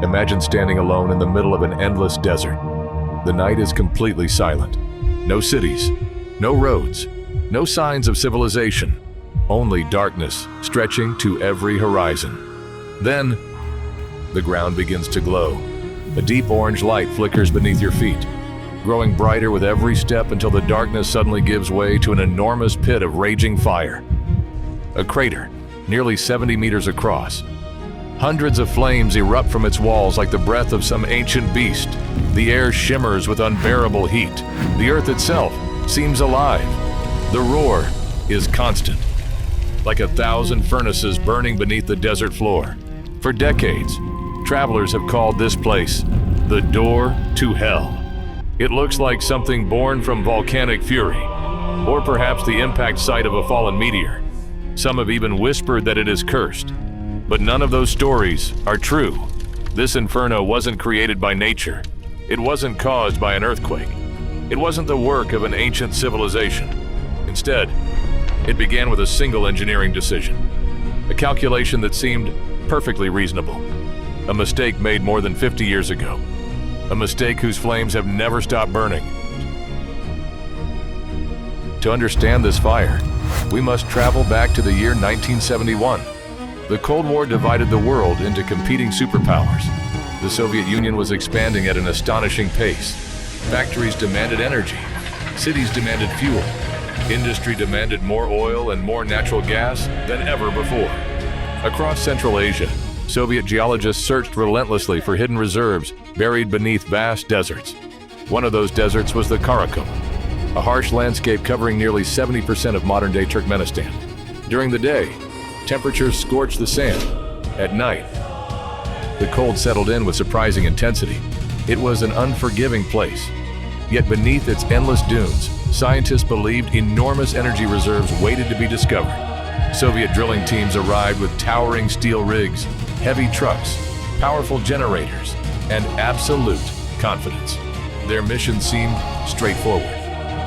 Imagine standing alone in the middle of an endless desert. The night is completely silent. No cities, no roads, no signs of civilization, only darkness stretching to every horizon. Then, the ground begins to glow. A deep orange light flickers beneath your feet, growing brighter with every step until the darkness suddenly gives way to an enormous pit of raging fire. A crater, nearly 70 meters across. Hundreds of flames erupt from its walls like the breath of some ancient beast. The air shimmers with unbearable heat. The earth itself seems alive. The roar is constant, like 1,000 furnaces burning beneath the desert floor. For decades, travelers have called this place the door to hell. It looks like something born from volcanic fury, or perhaps the impact site of a fallen meteor. Some have even whispered that it is cursed. But none of those stories are true. This inferno wasn't created by nature. It wasn't caused by an earthquake. It wasn't the work of an ancient civilization. Instead, it began with a single engineering decision, a calculation that seemed perfectly reasonable, a mistake made more than 50 years ago, a mistake whose flames have never stopped burning. To understand this fire, we must travel back to the year 1971. The Cold War divided the world into competing superpowers. The Soviet Union was expanding at an astonishing pace. Factories demanded energy. Cities demanded fuel. Industry demanded more oil and more natural gas than ever before. Across Central Asia, Soviet geologists searched relentlessly for hidden reserves buried beneath vast deserts. One of those deserts was the Karakum, a harsh landscape covering nearly 70% of modern-day Turkmenistan. During the day, temperatures scorched the sand. At night, the cold settled in with surprising intensity. It was an unforgiving place. Yet beneath its endless dunes, scientists believed enormous energy reserves waited to be discovered. Soviet drilling teams arrived with towering steel rigs, heavy trucks, powerful generators, and absolute confidence. Their mission seemed straightforward.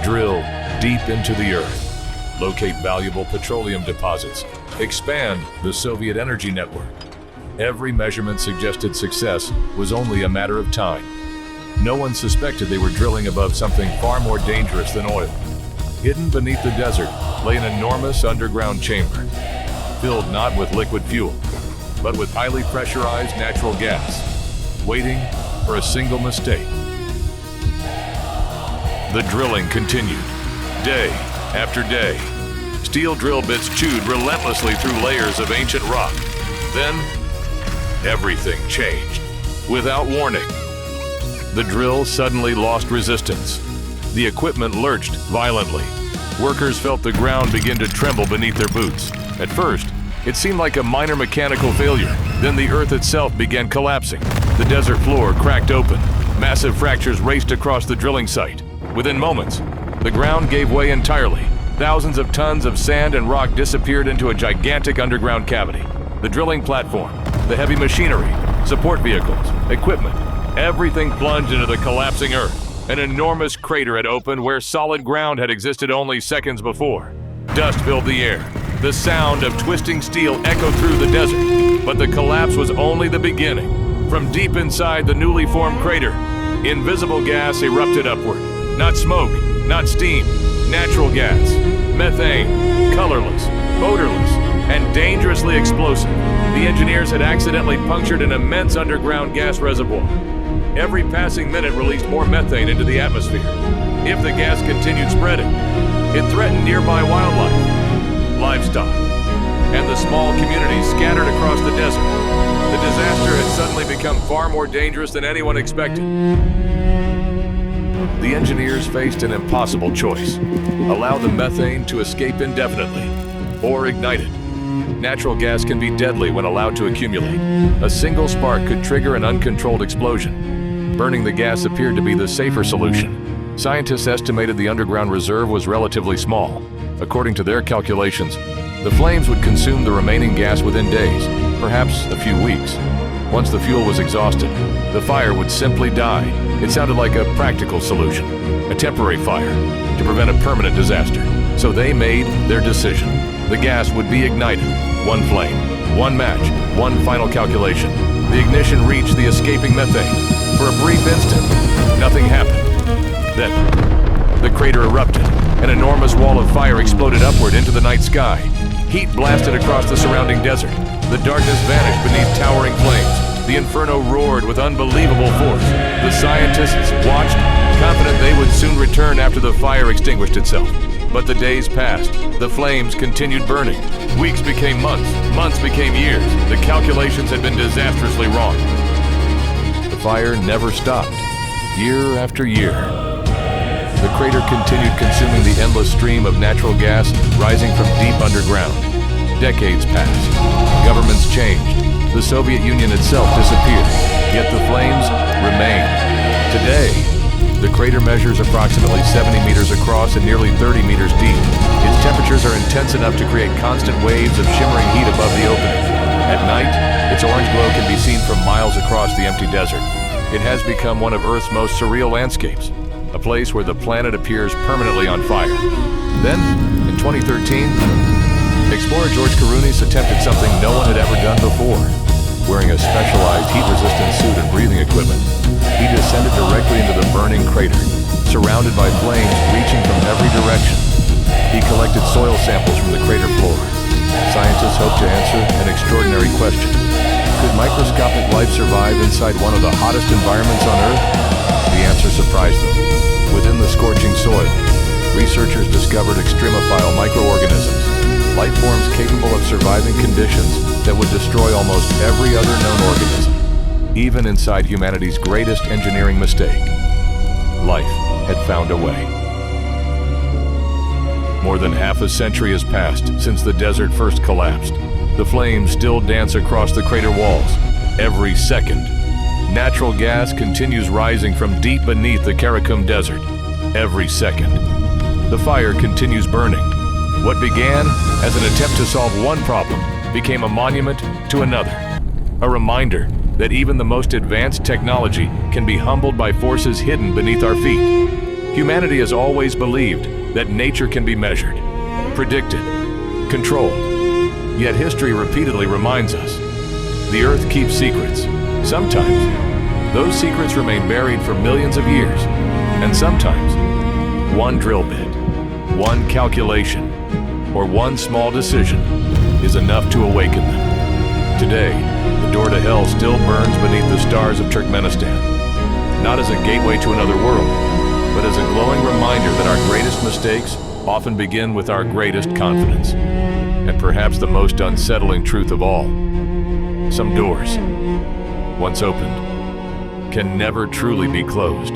Drill deep into the earth, locate valuable petroleum deposits, expand the Soviet energy network. Every measurement suggested success was only a matter of time. No one suspected they were drilling above something far more dangerous than oil. Hidden beneath the desert lay an enormous underground chamber, filled not with liquid fuel, but with highly pressurized natural gas, waiting for a single mistake. The drilling continued, day after day. Steel drill bits chewed relentlessly through layers of ancient rock. Then, everything changed. Without warning, the drill suddenly lost resistance. The equipment lurched violently. Workers felt the ground begin to tremble beneath their boots. At first, it seemed like a minor mechanical failure. Then the earth itself began collapsing. The desert floor cracked open. Massive fractures raced across the drilling site. Within moments, the ground gave way entirely. Thousands of tons of sand and rock disappeared into a gigantic underground cavity. The drilling platform, the heavy machinery, support vehicles, equipment, everything plunged into the collapsing earth. An enormous crater had opened where solid ground had existed only seconds before. Dust filled the air. The sound of twisting steel echoed through the desert. But the collapse was only the beginning. From deep inside the newly formed crater, invisible gas erupted upward. Not smoke, not steam, natural gas, methane, colorless, odorless, and dangerously explosive. The engineers had accidentally punctured an immense underground gas reservoir. Every passing minute released more methane into the atmosphere. If the gas continued spreading, it threatened nearby wildlife, livestock, and the small communities scattered across the desert. The disaster had suddenly become far more dangerous than anyone expected. The engineers faced an impossible choice: allow the methane to escape indefinitely, or ignite it. Natural gas can be deadly when allowed to accumulate. A single spark could trigger an uncontrolled explosion. Burning the gas appeared to be the safer solution. Scientists estimated the underground reserve was relatively small. According to their calculations, the flames would consume the remaining gas within days, perhaps a few weeks. Once the fuel was exhausted, the fire would simply die. It sounded like a practical solution, a temporary fire, to prevent a permanent disaster. So they made their decision. The gas would be ignited. One flame, one match, one final calculation. The ignition reached the escaping methane. For a brief instant, nothing happened. Then, the crater erupted. An enormous wall of fire exploded upward into the night sky. Heat blasted across the surrounding desert. The darkness vanished beneath towering flames. The Inferno roared with unbelievable force. The scientists watched, confident they would soon return after the fire extinguished itself. But the days passed. The flames continued burning. Weeks became months. Months became years. The calculations had been disastrously wrong. The fire never stopped. Year after year. The crater continued consuming the endless stream of natural gas rising from deep underground. Decades passed. Governments changed. The Soviet Union itself disappeared. Yet the flames remained. Today, the crater measures approximately 70 meters across and nearly 30 meters deep. Its temperatures are intense enough to create constant waves of shimmering heat above the opening. At night, its orange glow can be seen from miles across the empty desert. It has become one of Earth's most surreal landscapes, a place where the planet appears permanently on fire. Then, in 2013, explorer George Karounis attempted something no one had ever done before. Wearing a specialized heat-resistant suit and breathing equipment, he descended directly into the burning crater, surrounded by flames reaching from every direction. He collected soil samples from the crater floor. Scientists hope to answer an extraordinary question. Could microscopic life survive inside one of the hottest environments on Earth? The answer surprised them. Within the scorching soil, researchers discovered extremophile microorganisms, life forms capable of surviving conditions that would destroy almost every other known organism. Even inside humanity's greatest engineering mistake, life had found a way. More than half a century has passed since the desert first collapsed. The flames still dance across the crater walls every second. Natural gas continues rising from deep beneath the Karakum Desert every second. The fire continues burning. What began as an attempt to solve one problem became a monument to another. A reminder that even the most advanced technology can be humbled by forces hidden beneath our feet. Humanity has always believed that nature can be measured, predicted, controlled. Yet history repeatedly reminds us, the Earth keeps secrets. Sometimes, those secrets remain buried for millions of years. And sometimes, one drill bit, one calculation, or one small decision is enough to awaken them. Today, the door to hell still burns beneath the stars of Turkmenistan, not as a gateway to another world, but as a glowing reminder that our greatest mistakes often begin with our greatest confidence. And perhaps the most unsettling truth of all, some doors, once opened, can never truly be closed.